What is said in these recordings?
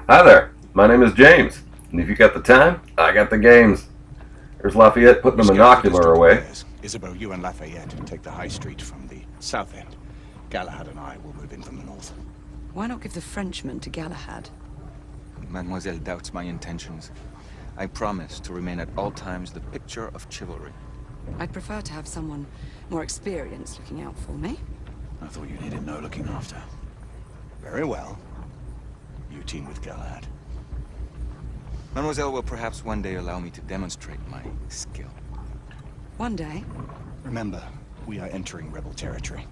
Hi there, my name is James, and if you got the time, I got the games. There's Lafayette putting a binocular away. Isabel, you and Lafayette take the high street from the south end. Galahad and I will move in from the north. Why not give the Frenchman to Galahad? Mademoiselle doubts my intentions. I promise to remain at all times the picture of chivalry. I'd prefer to have someone more experienced looking out for me. I thought you needed no looking after. Very well. You team with Galahad. Mademoiselle will perhaps one day allow me to demonstrate my skill. One day? Remember, we are entering rebel territory.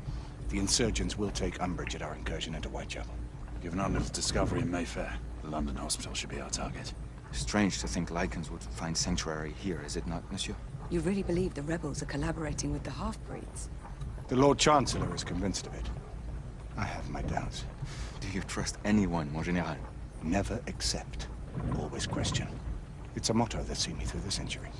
The insurgents will take umbrage at our incursion into Whitechapel. Given our little discovery in Mayfair, the London hospital should be our target. Strange to think Lycans would find sanctuary here, is it not, monsieur? You really believe the rebels are collaborating with the half-breeds? The Lord Chancellor is convinced of it. I have my doubts. Do you trust anyone, mon général? Never accept. Always question. It's a motto that's seen me through the centuries.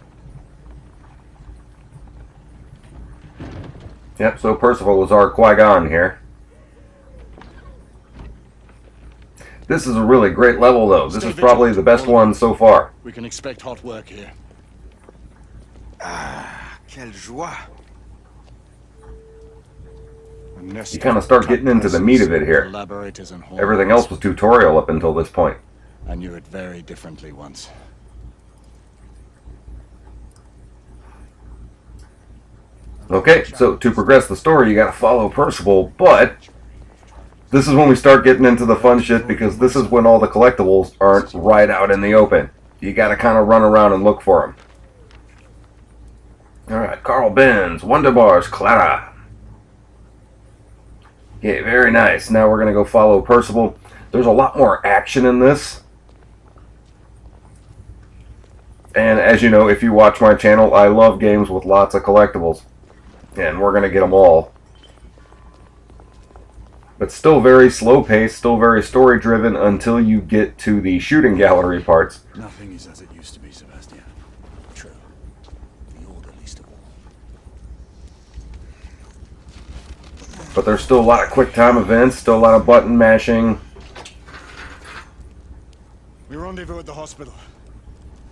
Yep, so Percival was our Qui-Gon here. This is a really great level, though. This is probably the best one so far. We can expect hot work here. Ah, quelle joie! You kind of start getting into the meat of it here. Everything else was tutorial up until this point. I knew it very differently once. Okay, so to progress the story, you gotta follow Percival, but this is when we start getting into the fun shit, because this is when all the collectibles aren't right out in the open. You gotta kind of run around and look for them. Alright, Carl Benz, Wunderbars, Clara. Yeah, very nice. Now we're gonna go follow Percival. There's a lot more action in this. And as you know, if you watch my channel, I love games with lots of collectibles. And we're going to get them all. But still very slow paced, still very story driven until you get to the shooting gallery parts. Nothing is as it used to be, Sebastian. True. The order least of all. But there's still a lot of quick time events, still a lot of button mashing. We rendezvous at the hospital.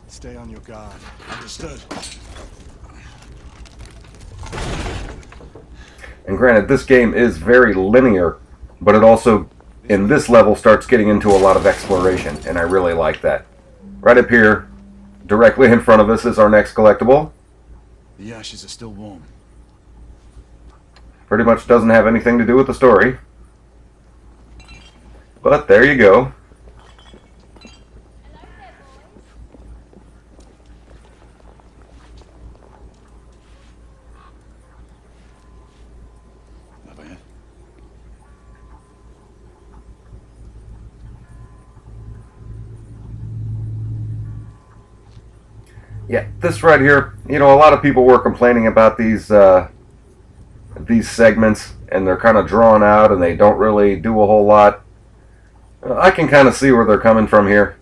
Stay on your guard. Understood. And granted, this game is very linear, but it also, in this level, starts getting into a lot of exploration, and I really like that. Right up here, directly in front of us, is our next collectible. The ashes are still warm. Pretty much doesn't have anything to do with the story. But there you go. Yeah, this right here, you know, a lot of people were complaining about these segments, and they're kind of drawn out, and they don't really do a whole lot. I can kind of see where they're coming from here.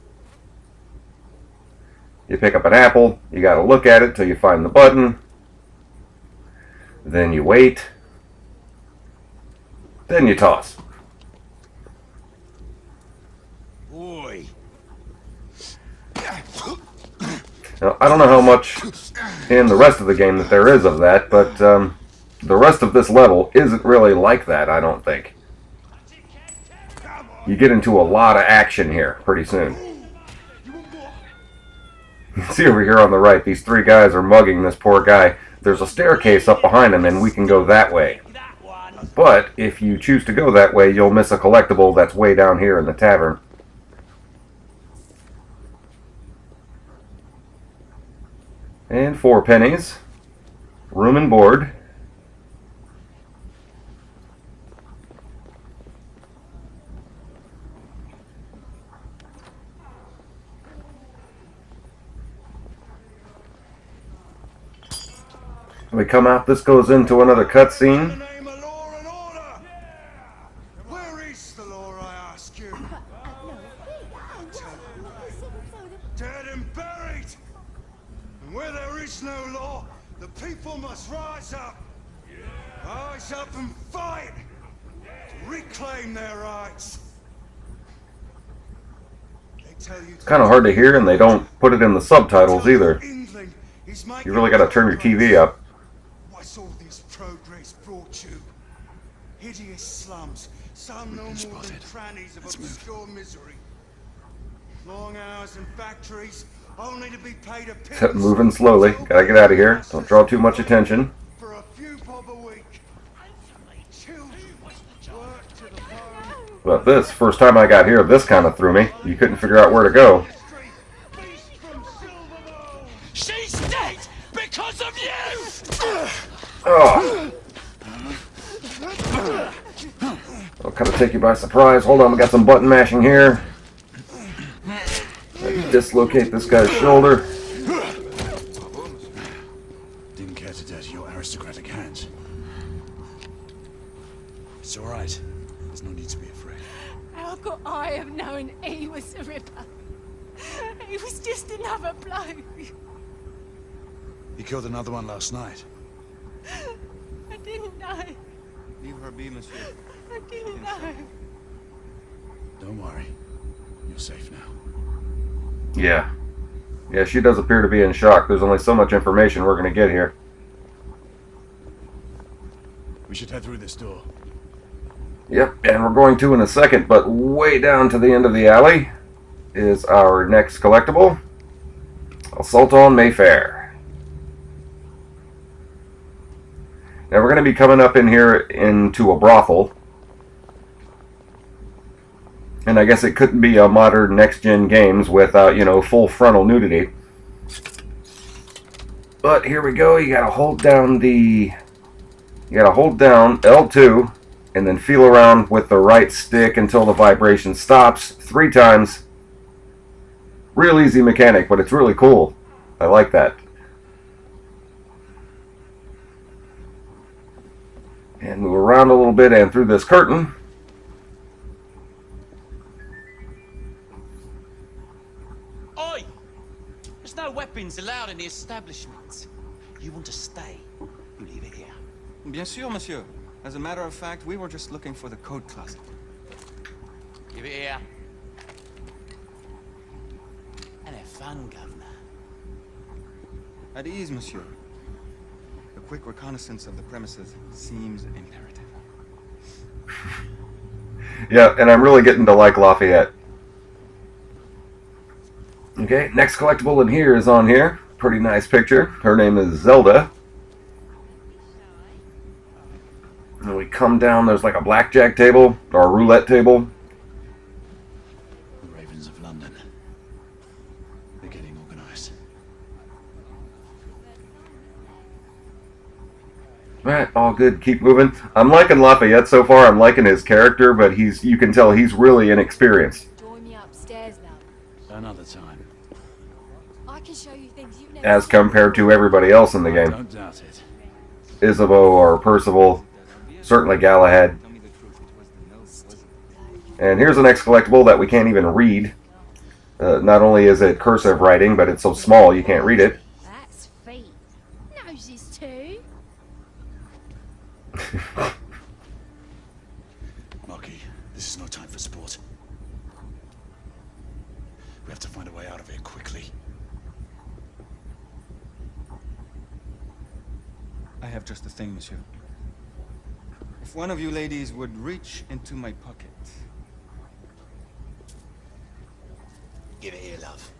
You pick up an apple, you got to look at it till you find the button. Then you wait. Then you toss. Boy. Now, I don't know how much in the rest of the game that there is of that, but the rest of this level isn't really like that, I don't think. You get into a lot of action here pretty soon. You can see over here on the right, these three guys are mugging this poor guy. There's a staircase up behind him, and we can go that way. But if you choose to go that way, you'll miss a collectible that's way down here in the tavern. And 4 pennies. Room and board. We come out, this goes into another cutscene. Where is the law, I ask you? Dead and buried! And where there is no law, the people must rise up. Rise up and fight to reclaim their rights. It's kind of hard to hear, and they don't put it in the subtitles either. You really got to turn your TV up. What's all this progress brought you? Hideous slums, some no more than crannies of obscure misery. Long hours in factories, only to be paid a pittance. Moving slowly. Gotta get out of here. Don't draw too much attention. For a few bob a week. Children work to the bone. But this, first time I got here, this kind of threw me. You couldn't figure out where to go. She's dead because of you! Oh. I'll kind of take you by surprise. Hold on, we got some button mashing here. Let's dislocate this guy's shoulder. Didn't care to dirty your aristocratic hands. It's all right. There's no need to be afraid. How could I have known he was the Ripper? He was just another bloke. He killed another one last night. I didn't know. Leave her be, monsieur. I didn't know. Don't worry. You're safe now. Yeah. Yeah, she does appear to be in shock. There's only so much information we're going to get here. We should head through this door. Yep, and we're going to in a second, but way down to the end of the alley is our next collectible. Assault on Mayfair. Now we're going to be coming up in here into a brothel. And I guess it couldn't be a modern next-gen games without, you know, full frontal nudity. But here we go. You gotta hold down L2 and then feel around with the right stick until the vibration stops 3 times. Real easy mechanic, but it's really cool. I like that. And move around a little bit and through this curtain. Oi! There's no weapons allowed in the establishment. You want to stay? You leave it here. Bien sûr, monsieur. As a matter of fact, we were just looking for the code closet. Give it here. And have fun, Governor. At ease, monsieur. A quick reconnaissance of the premises seems imperative. Yeah, and I'm really getting to like Lafayette. Okay, next collectible in here is on here. Pretty nice picture. Her name is Zelda. And we come down, there's like a blackjack table, or a roulette table. The Ravens of London. They're getting organized. Right, all good, keep moving. I'm liking Lafayette so far, I'm liking his character, but you can tell he's really inexperienced. Join me upstairs, love. Another time. I can show you things you've never As seen. compared to everybody else in the game. Don't doubt it. Isabeau or Percival, certainly Galahad. Tell me the truth, it was the nose, wasn't it? And here's the next collectible that we can't even read. Not only is it cursive writing, but it's so small you can't read it. That's feet. Noses too. Marky, this is no time for sport. We have to find a way out of here quickly. I have just the thing, monsieur. If one of you ladies would reach into my pocket. Give it here, love.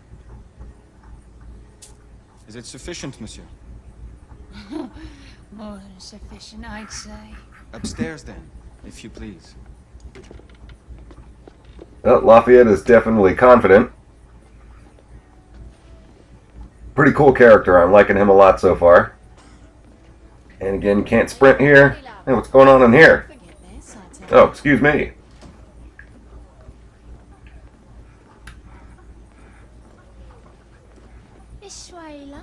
Is it sufficient, monsieur? More than sufficient, I'd say. Upstairs, then, if you please. Well, Lafayette is definitely confident. Pretty cool character. I'm liking him a lot so far. And again, can't sprint here. Hey, what's going on in here? Forget this, I tell Oh, excuse me. you. This way, love.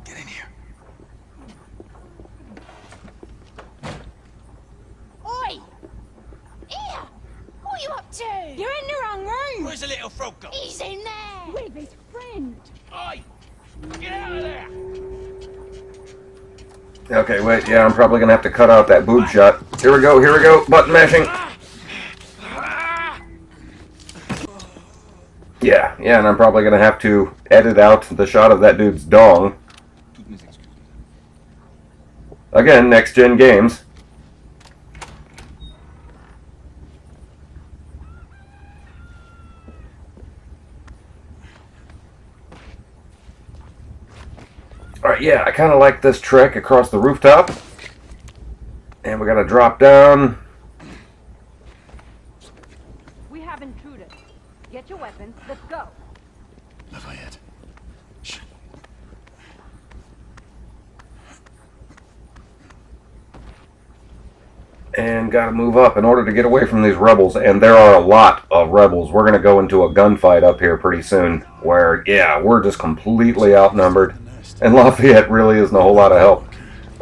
Get in here. Oi! Here! What are you up to? You're in the wrong room. Where's the little frog gone? He's in there. With his friend. Oi! Get out of there! Okay, wait. Yeah, I'm probably going to have to cut out that boob shot. Here we go. Button mashing. Yeah, and I'm probably going to have to edit out the shot of that dude's dong. Again, next-gen games. Alright, yeah, I kind of like this trek across the rooftop. And we got to drop down. We have intruders. Get your weapons. Let's go. Lafayette. Shh. And got to move up in order to get away from these rebels. And there are a lot of rebels. We're going to go into a gunfight up here pretty soon. Where, yeah, we're just completely outnumbered. And Lafayette really isn't a whole lot of help.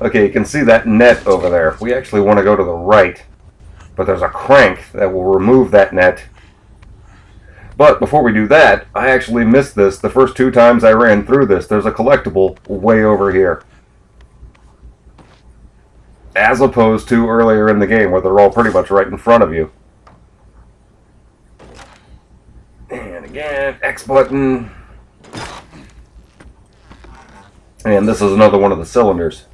Okay, you can see that net over there. We actually want to go to the right. But there's a crank that will remove that net. But before we do that, I actually missed this the first 2 times I ran through this. There's a collectible way over here. As opposed to earlier in the game where they're all pretty much right in front of you. And again, X button. And this is another one of the cylinders.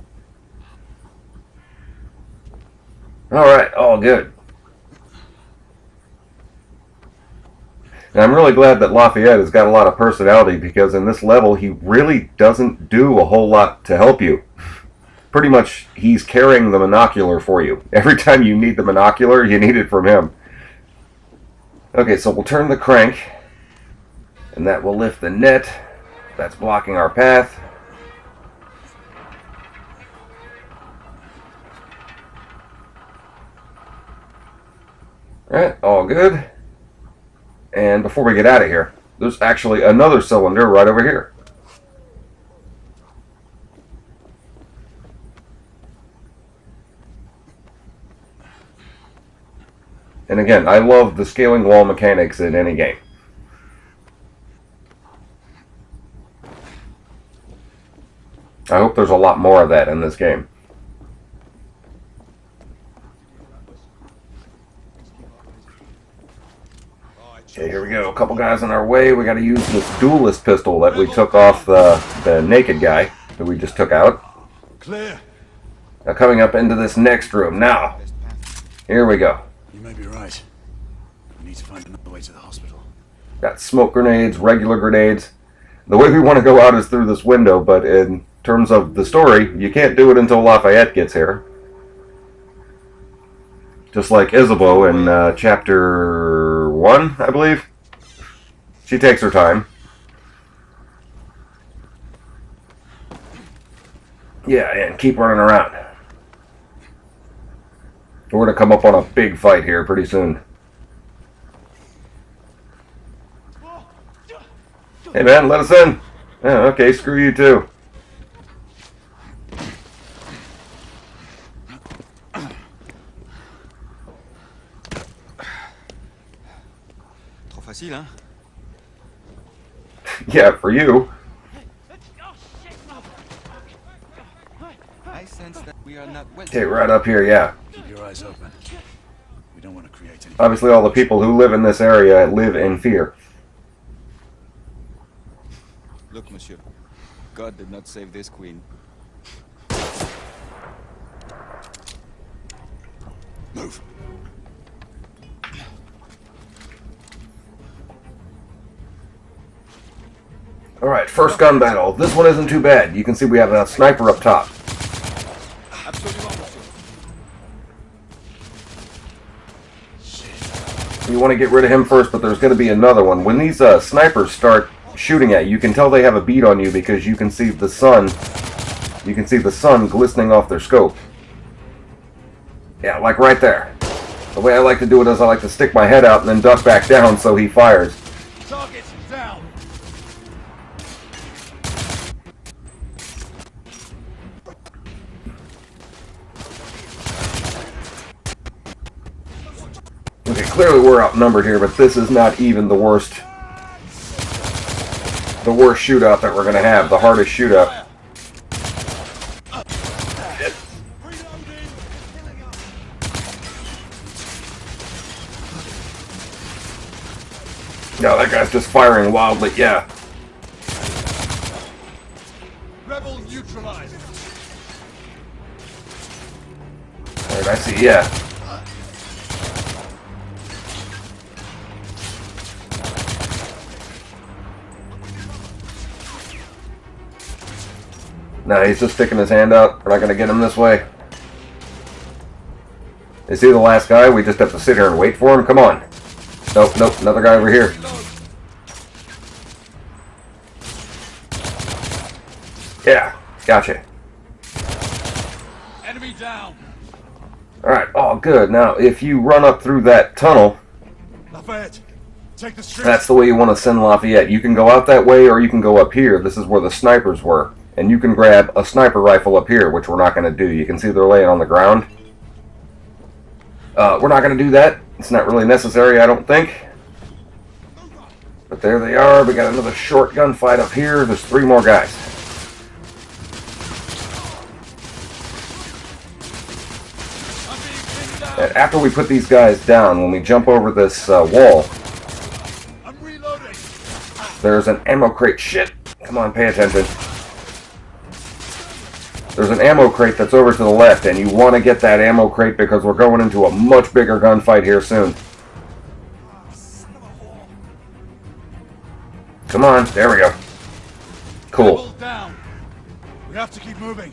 Alright, all good. And I'm really glad that Lafayette has got a lot of personality because in this level he really doesn't do a whole lot to help you. Pretty much he's carrying the monocular for you. Every time you need the monocular, you need it from him. Okay, so we'll turn the crank and that will lift the net that's blocking our path. Alright, all good. And before we get out of here, there's actually another cylinder right over here. And again, I love the scaling wall mechanics in any game. I hope there's a lot more of that in this game. Okay, here we go. A couple guys on our way. We got to use this duelist pistol that we took off the naked guy that we just took out. Clear. Now coming up into this next room. Now, here we go. You may be right. We need to find another way to the hospital. Got smoke grenades, regular grenades. The way we want to go out is through this window, but in terms of the story, you can't do it until Lafayette gets here. Just like Isabeau in chapter 1, I believe. She takes her time. Yeah, and keep running around. We're going to come up on a big fight here pretty soon. Hey man, let us in. Oh, okay, screw you too. Trop facile, hein? Yeah, for you. I sense that we are not well. Okay, right up here, yeah. Keep your eyes open. We don't want to create any... Obviously all the people who live in this area live in fear. Look, monsieur. God did not save this queen. Move. Alright, first gun battle. This one isn't too bad. You can see we have a sniper up top. You want to get rid of him first, but there's going to be another one. When these snipers start shooting at you, you can tell they have a bead on you because you can see the sun. You can see the sun glistening off their scope. Yeah, like right there. The way I like to do it is I like to stick my head out and then duck back down so he fires. Target down. Okay, clearly we're outnumbered here, but this is not even the worst shootout that we're going to have, the hardest shootout. No, that guy's just firing wildly. Yeah. Rebel neutralized. Alright, I see. Yeah. No, he's just sticking his hand out. We're not going to get him this way. Is he the last guy? We just have to sit here and wait for him? Come on. Nope, nope. Another guy over here. Yeah, gotcha. Enemy down. Alright, all good. Now, if you run up through that tunnel, Lafayette, take the street. that's the way you want to send Lafayette. You can go out that way or you can go up here. This is where the snipers were. And you can grab a sniper rifle up here, which we're not going to do. You can see they're laying on the ground. We're not going to do that. It's not really necessary, I don't think. But there they are. We got another short gunfight up here. There's 3 more guys. And after we put these guys down, when we jump over this wall, I'm reloading. there's an ammo crate. Shit! Come on, pay attention. There's an ammo crate that's over to the left, and you want to get that ammo crate because we're going into a much bigger gunfight here soon. Come on, there we go. Cool. Rebel down. We have to keep moving.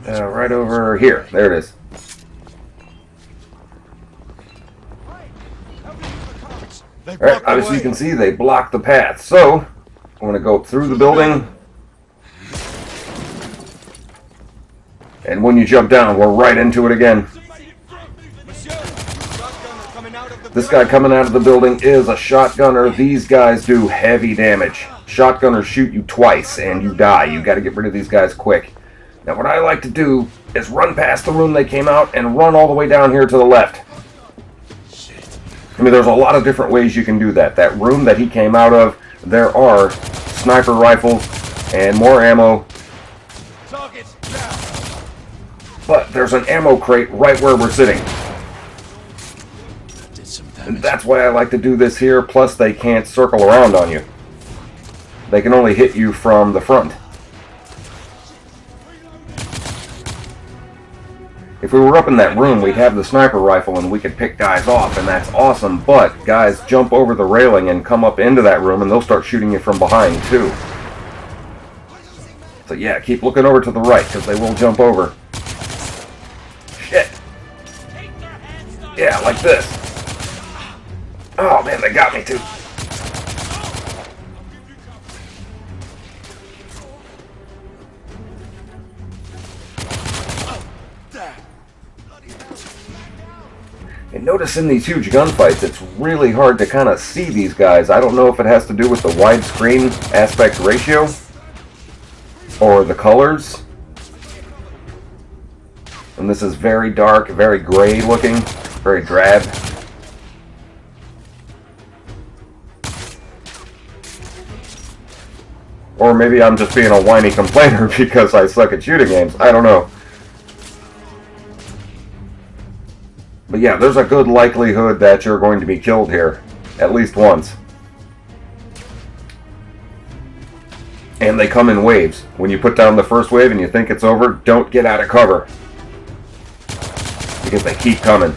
Right over here. There it is. Alright, obviously you can see they blocked the path. So, I'm going to go through the building. And when you jump down, we're right into it again. This guy coming out of the building is a shotgunner. These guys do heavy damage. Shotgunners shoot you twice and you die. You got to get rid of these guys quick. Now what I like to do is run past the room they came out and run all the way down here to the left. I mean, there's a lot of different ways you can do that. That room that he came out of, there are sniper rifles and more ammo. But there's an ammo crate right where we're sitting. And that's why I like to do this here. Plus, they can't circle around on you. They can only hit you from the front. If we were up in that room, we'd have the sniper rifle and we could pick guys off, and that's awesome. But guys jump over the railing and come up into that room, and they'll start shooting you from behind, too. So yeah, keep looking over to the right, because they will jump over. Shit. Yeah, like this. Oh man, they got me too. And notice in these huge gunfights, it's really hard to kind of see these guys. I don't know if it has to do with the widescreen aspect ratio or the colors. And this is very dark, very gray looking, very drab. Or maybe I'm just being a whiny complainer because I suck at shooting games. I don't know. But yeah, there's a good likelihood that you're going to be killed here. At least once. And they come in waves. When you put down the first wave and you think it's over, don't get out of cover. Because they keep coming.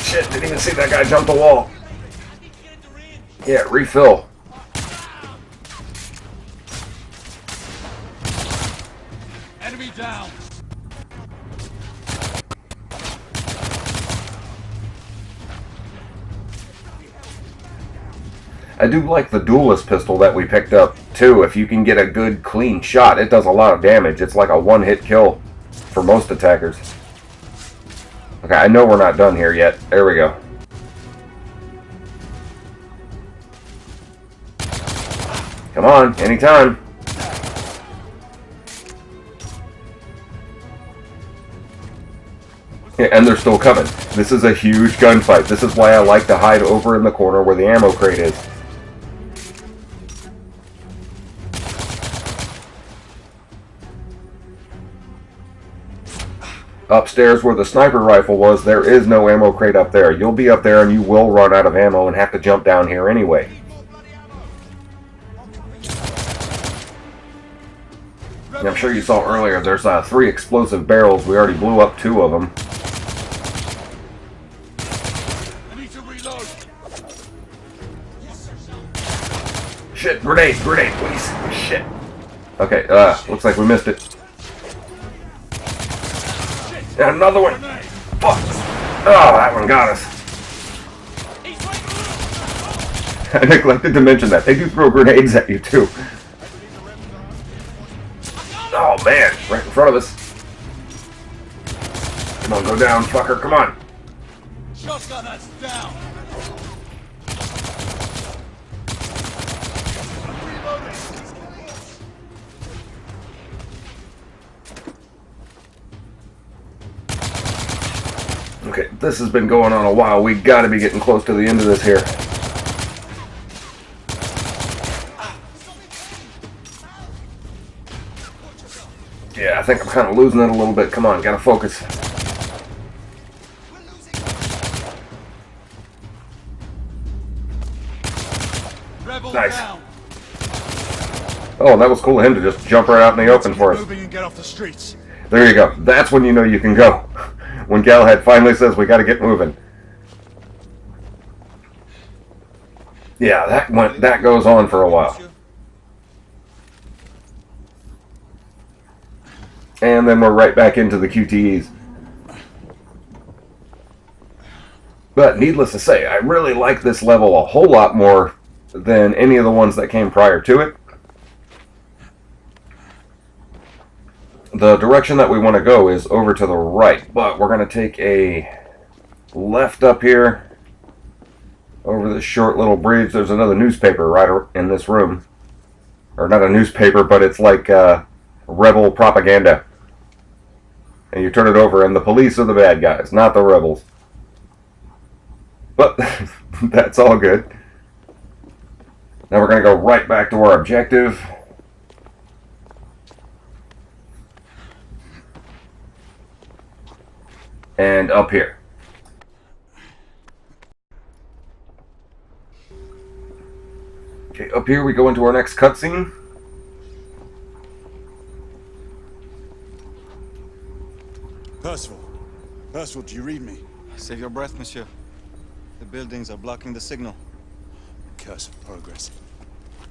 Shit, didn't even see that guy jump the wall. Yeah, refill. Enemy down. I do like the duelist pistol that we picked up, too. If you can get a good, clean shot, it does a lot of damage. It's like a one-hit kill for most attackers. Okay, I know we're not done here yet. There we go. Come on, anytime. Yeah, and they're still coming. This is a huge gunfight. This is why I like to hide over in the corner where the ammo crate is. Upstairs where the sniper rifle was, there is no ammo crate up there. You'll be up there and you will run out of ammo and have to jump down here anyway. And I'm sure you saw earlier, there's 3 explosive barrels. We already blew up 2 of them. Shit, grenade, please. Shit. Okay, looks like we missed it. And another one. Fuck. Oh, that one got us. I neglected to mention that. They do throw grenades at you, too. Oh, man. Right in front of us. Come on, go down, fucker. Come on. Shotgun us down. Okay, this has been going on a while. We gotta be getting close to the end of this here. Yeah, I think I'm kind of losing it a little bit. Come on, gotta focus. Nice. Oh, that was cool of him to just jump right out in the open for us. Moving and get off the streets. There you go. That's when you know you can go. When Galahad finally says we got to get moving. Yeah, that goes on for a while. And then we're right back into the QTEs. But needless to say, I really like this level a whole lot more than any of the ones that came prior to it. The direction that we want to go is over to the right, but we're going to take a left up here over this short little bridge. There's another newspaper right in this room. Or not a newspaper, but it's like rebel propaganda. And you turn it over and the police are the bad guys, not the rebels. But that's all good. Now we're going to go right back to our objective. And up here. Okay, up here we go into our next cutscene. Percival, do you read me? Save your breath, monsieur. The buildings are blocking the signal. Curse of progress.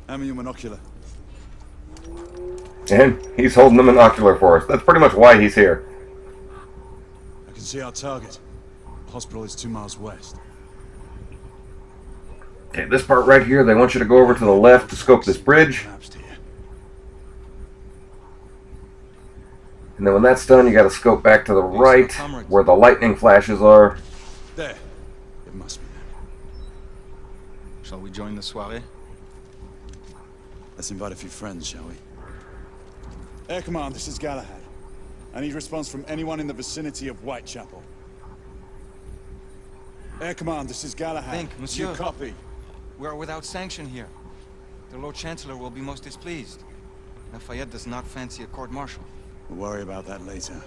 Hand me your monocular. And he's holding the monocular for us. That's pretty much why he's here. I can see our target. The hospital is 2 miles west. Okay, this part right here, they want you to go over to the left to scope this bridge. And then when that's done, you got to scope back to the right, where the lightning flashes are. There. It must be them. Shall we join the soirée? Let's invite a few friends, shall we? Air Command, this is Galahad. I need response from anyone in the vicinity of Whitechapel. Air Command, this is Galahad. Think, monsieur. You copy? We are without sanction here. The Lord Chancellor will be most displeased. Lafayette does not fancy a court-martial. We'll worry about that later.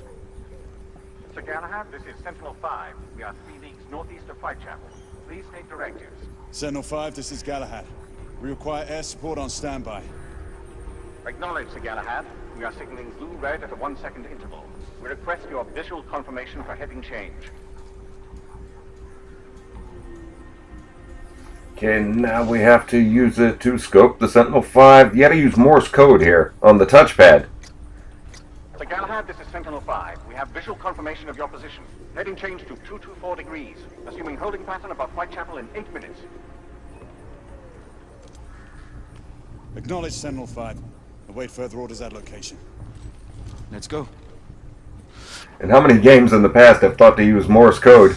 Sir Galahad, this is Sentinel-5. We are 3 leagues northeast of Whitechapel. Please take directives. Sentinel-5, this is Galahad. We require air support on standby. Acknowledged, Sir Galahad. We are signaling blue red at a 1-second interval. We request your visual confirmation for heading change. Okay, now we have to use it to scope the Sentinel-5. You gotta use Morse code here on the touchpad. Sir Galahad, this is Sentinel-5. We have visual confirmation of your position. Heading change to 224 degrees. Assuming holding pattern above Whitechapel in 8 minutes. Acknowledge Sentinel-5. Await further orders at location. Let's go. And how many games in the past have thought to use Morse code,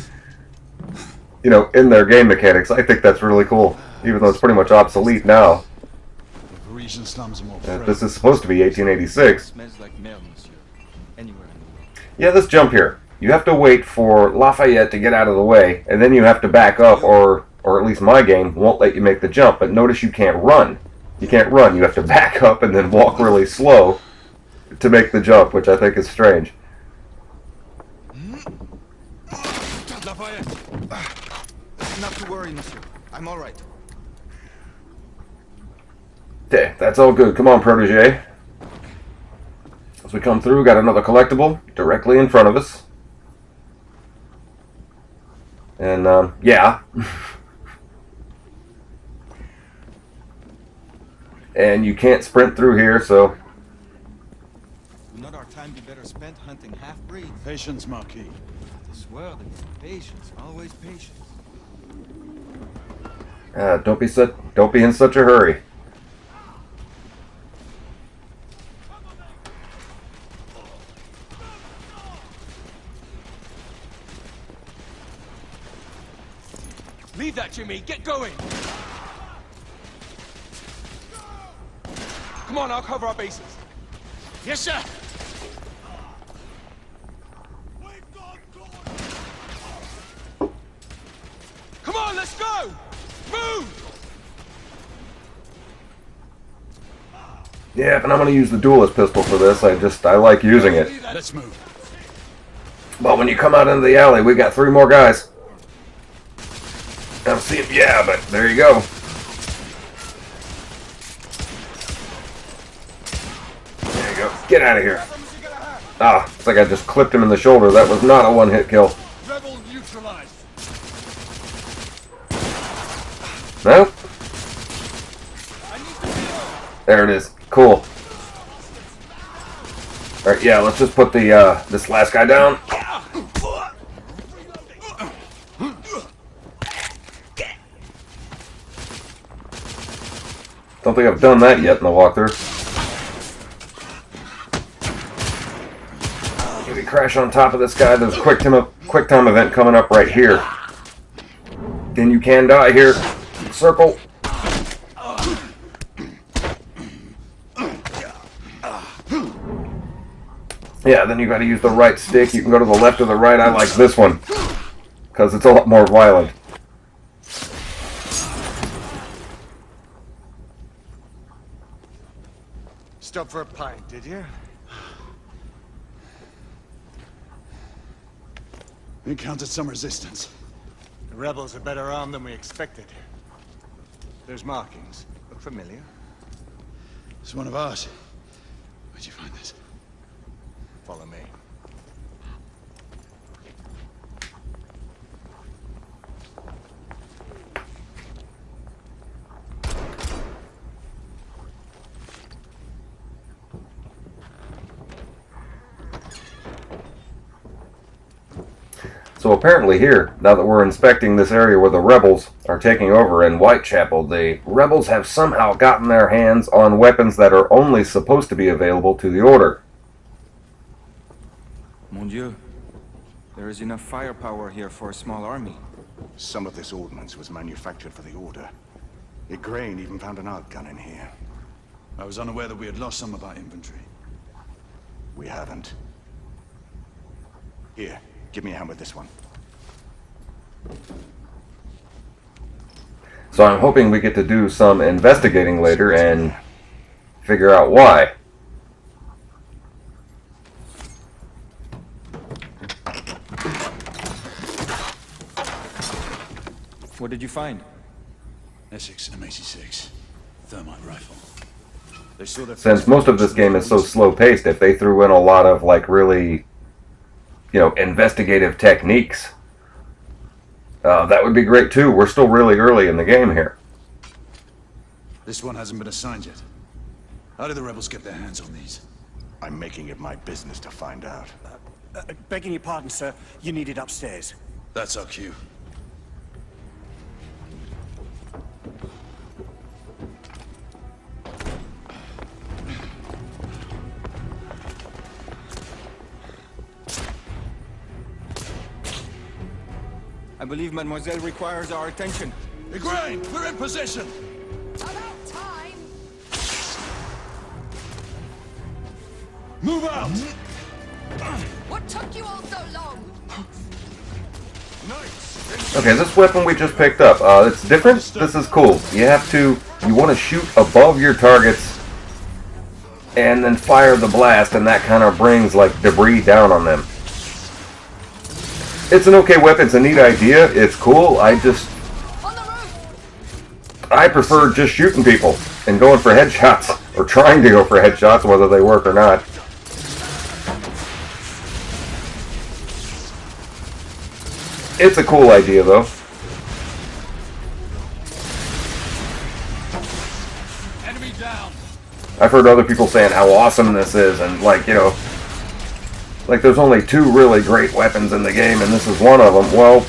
you know, in their game mechanics? I think that's really cool, even though it's pretty much obsolete now. The Parisian slums are more This is supposed to be 1886. Smells like mail, monsieur. Anywhere in the world. Yeah, this jump here. You have to wait for Lafayette to get out of the way, and then you have to back up, or at least my game won't let you make the jump. But notice you can't run. You can't run. You have to back up and then walk really slow to make the jump, which I think is strange. Not to worry, monsieur. I'm all right. Okay, that's all good. Come on, protege. As we come through, got another collectible directly in front of us. And, yeah. And you can't sprint through here, so... Not our time be better spent hunting half-breeds. Patience, Marquis. This world is patience, always patience. Don't be in such a hurry. Leave that, Jimmy. Get going. Come on, I'll cover our bases. Yes, sir. Come on, let's go. Move. Yeah, but I'm going to use the duelist pistol for this. I like using it. Let's move. But when you come out into the alley, we got 3 more guys. I don't see him. Yeah, but there you go. There you go. Get out of here. Ah, it's like I just clipped him in the shoulder. That was not a one-hit kill. Rebel neutralized. No? There it is. Cool. Alright, yeah, let's just put the this last guy down. Don't think I've done that yet in the walkthrough. Maybe crash on top of this guy. There's a quick time event coming up right here. Then you can die here. Circle. Yeah, then you got to use the right stick. You can go to the left or the right. I like this one because it's a lot more violent. Stop for a pint, did you? We encountered some resistance. The rebels are better armed than we expected. There's markings. Look familiar. It's one of ours. Where'd you find this? Follow me. So apparently here, now that we're inspecting this area where the rebels are taking over in Whitechapel, the rebels have somehow gotten their hands on weapons that are only supposed to be available to the Order. Mon Dieu. There is enough firepower here for a small army. Some of this ordnance was manufactured for the Order. Igraine even found an arc gun in here. I was unaware that we had lost some of our inventory. We haven't. Here, give me a hand with this one. So I'm hoping we get to do some investigating later and figure out why. What did you find? Essex M86. Thermite rifle. They saw their Since most of this game is so slow-paced, if they threw in a lot of, like, really, investigative techniques, that would be great too. We're still really early in the game here. This one hasn't been assigned yet. How did the rebels get their hands on these? I'm making it my business to find out. Begging your pardon, sir. You need it upstairs. That's our cue. I believe Mademoiselle requires our attention. Igraine, we're in position! About time. Move out! What took you all so long? Okay, this weapon we just picked up, it's different. This is cool. You want to shoot above your targets and then fire the blast, and that kind of brings, like, debris down on them. It's an okay weapon. It's a neat idea. It's cool. I prefer just shooting people and going for headshots, or trying to go for headshots, whether they work or not. It's a cool idea, though. Enemy down. I've heard other people saying how awesome this is, and like, you know, like there's only 2 really great weapons in the game, and this is one of them. Well,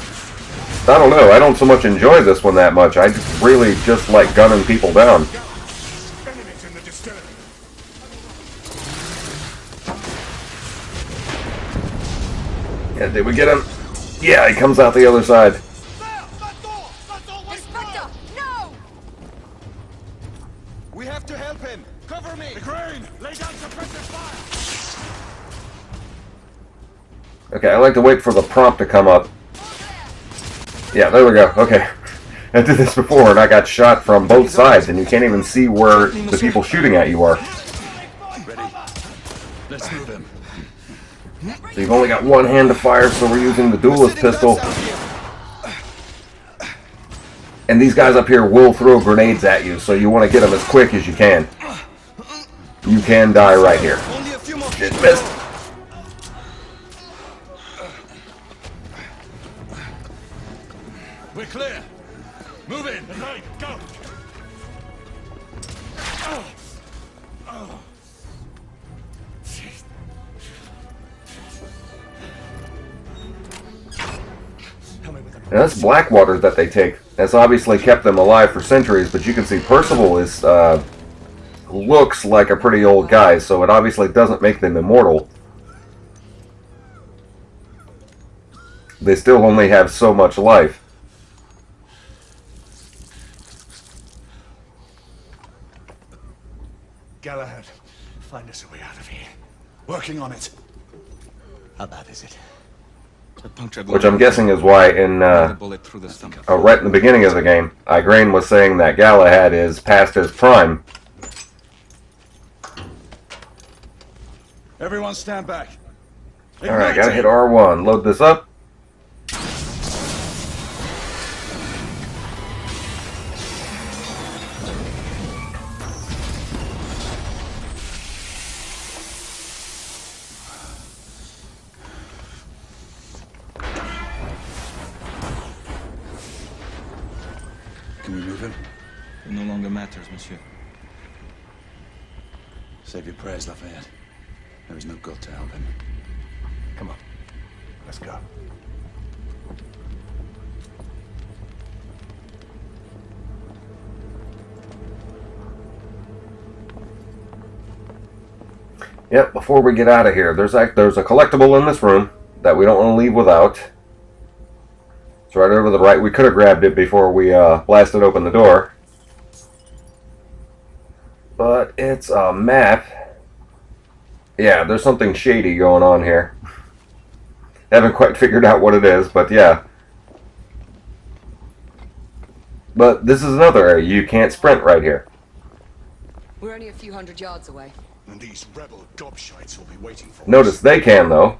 I don't know. I don't so much enjoy this one that much. I really just like gunning people down. Enemies in the distillery. Yeah, did we get him? Yeah, he comes out the other side. Inspector, no! We have to help him. Cover me. The crane. Lay down suppressive fire. Okay, I like to wait for the prompt to come up. Yeah, there we go. Okay. I did this before and I got shot from both sides and you can't even see where the people shooting at you are. Ready? Let's move him. So you've only got one hand to fire, so we're using the duelist pistol. And these guys up here will throw grenades at you, so you want to get them as quick as you can. You can die right here. Shit, missed. We're clear. Move in. Right, go. Now that's Blackwater that they take. That's obviously kept them alive for centuries, but you can see Percival is looks like a pretty old guy, so it obviously doesn't make them immortal. They still only have so much life. Galahad, find us a way out of here. Working on it. How bad is it? Which I'm guessing is why in right in the beginning of the game, Igraine was saying that Galahad is past his prime. Everyone stand back. Alright, gotta hit R1. Load this up. Can we move him? It no longer matters, monsieur. Save your prayers, Lafayette. There is no God to help him. Come on. Let's go. Yep, before we get out of here, there's a collectible in this room that we don't want to leave without. It's right over to the right. We could have grabbed it before we blasted open the door. But it's a map. Yeah, there's something shady going on here. Haven't quite figured out what it is, but yeah. But this is another area. You can't sprint right here. We're only a few hundred yards away. And these rebel gobshites will be waiting for Notice us. they can, though.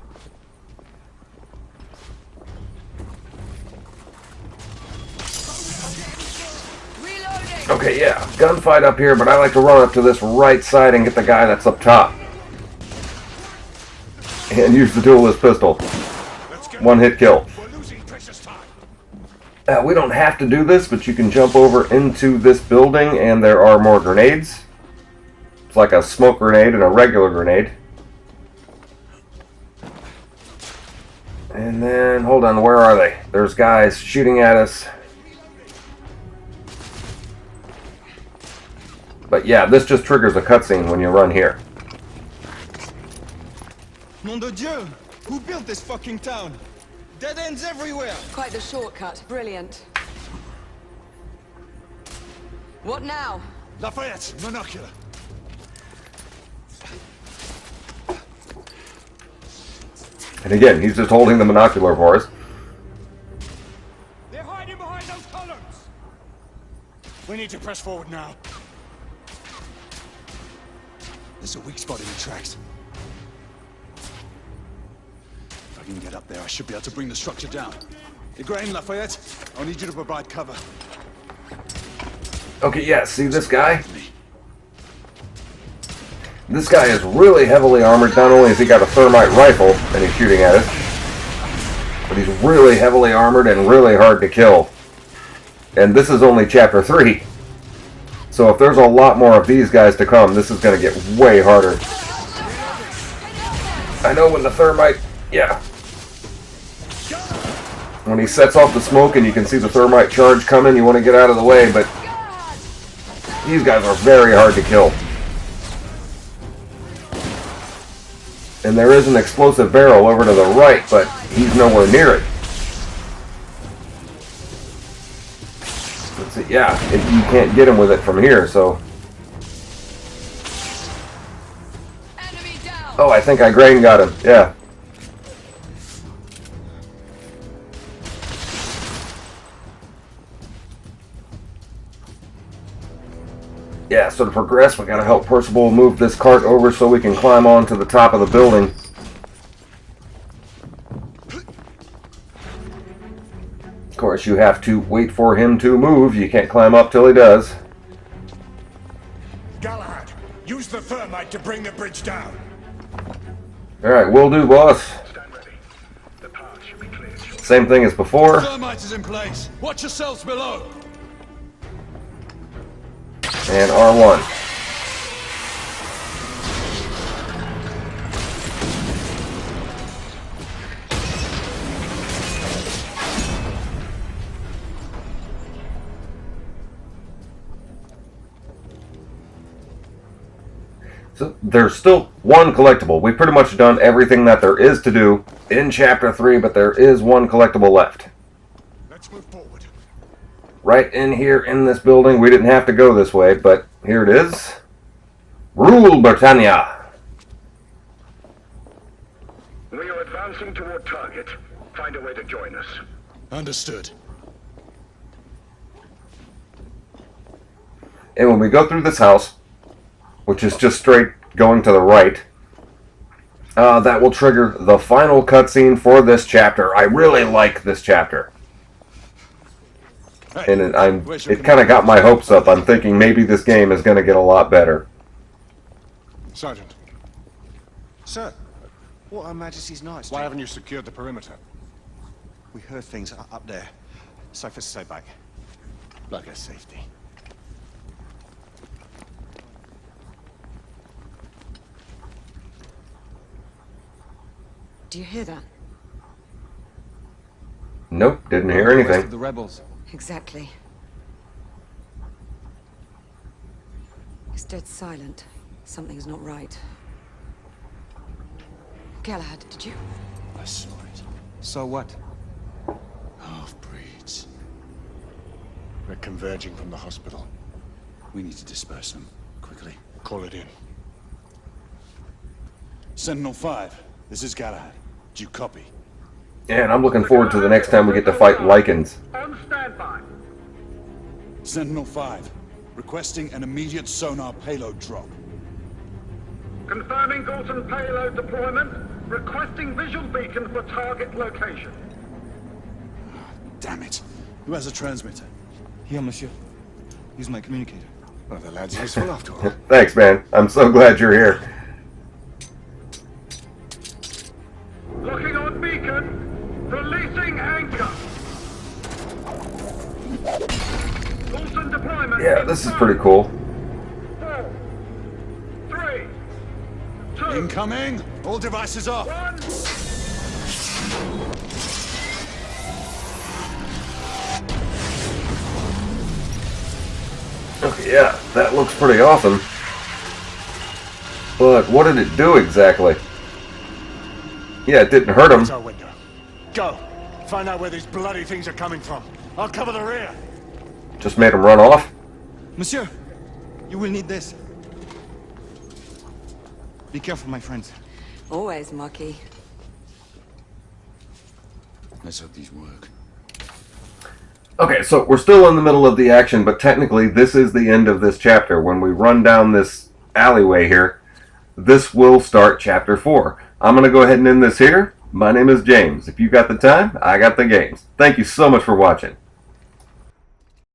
Reloading! Okay, yeah. Gunfight up here, but I like to run up to this right side and get the guy that's up top. And use the duelist pistol. One hit kill. We're losing precious time. We don't have to do this, but you can jump over into this building and there are more grenades. It's like a smoke grenade and a regular grenade. And then, hold on, where are they? There's guys shooting at us. But yeah, this just triggers a cutscene when you run here. Nom de Dieu! Who built this fucking town? Dead ends everywhere! Quite the shortcut. Brilliant. What now? Lafayette, monocular. And again, he's just holding the monocular for us. They're hiding behind those columns. We need to press forward now. There's a weak spot in the tracks. If I you can get up there, I should be able to bring the structure down. Igraine, Lafayette, I'll need you to provide cover. Okay, yeah, see this guy? This guy is really heavily armored. Not only has he got a thermite rifle and he's shooting at it, but he's really heavily armored and really hard to kill. And this is only Chapter 3. So if there's a lot more of these guys to come, this is going to get way harder. I know when the thermite... Yeah. When he sets off the smoke and you can see the thermite charge coming, you want to get out of the way, but these guys are very hard to kill. And there is an explosive barrel over to the right, but he's nowhere near it. Let's see, yeah, you can't get him with it from here, so... Oh, I think Igraine got him, yeah. Yeah, so to progress, we gotta help Percival move this cart over so we can climb onto the top of the building. Of course, you have to wait for him to move. You can't climb up till he does. Galahad, use the thermite to bring the bridge down. Alright, will do, boss. Same thing as before. Thermite is in place. Watch yourselves below. And R1. So there's still one collectible. We've pretty much done everything that there is to do in Chapter 3, but there is one collectible left. Let's move forward. Right in here in this building. We didn't have to go this way, but here it is. Rule Britannia. We are advancing toward target. Find a way to join us. Understood. And when we go through this house, which is just straight going to the right, that will trigger the final cutscene for this chapter. I really like this chapter. And it kind of got my hopes up. I'm thinking maybe this game is going to get a lot better. Sergeant. Sir, what Her Majesty's Knights do? Why haven't you secured the perimeter? We heard things up there. Safe to stay back. Like a safety. Do you hear that? Nope, didn't hear The rest anything. of the rebels. Exactly. It's dead silent. Something's not right. Galahad, did you? I saw it. So what? Half-breeds. They're converging from the hospital. We need to disperse them. Quickly. Call it in. Sentinel-5, this is Galahad. Do you copy? And I'm looking forward to the next time we get to fight Lycans. On standby. Sentinel-5, requesting an immediate sonar payload drop. Confirming Galton payload deployment. Requesting visual beacon for target location. Damn it. Who has a transmitter? Here, monsieur. Use my communicator. Well, the lad's useful after all. Thanks, man. I'm so glad you're here. Locking on beacon. Releasing anchor. Galton deployment. Yeah, this is pretty cool. 4, 3, 2, Incoming! All devices off! 1. Okay, yeah, that looks pretty awesome. But what did it do exactly? Yeah, it didn't hurt him. It's our window. Go! Find out where these bloody things are coming from. I'll cover the rear. Just made him run off. Monsieur, you will need this. Be careful, my friends. Always, Mucky. Let's hope these work. Okay, so we're still in the middle of the action, but technically this is the end of this chapter. When we run down this alleyway here, this will start Chapter 4. I'm going to go ahead and end this here. My name is James. If you got the time, I got the games. Thank you so much for watching.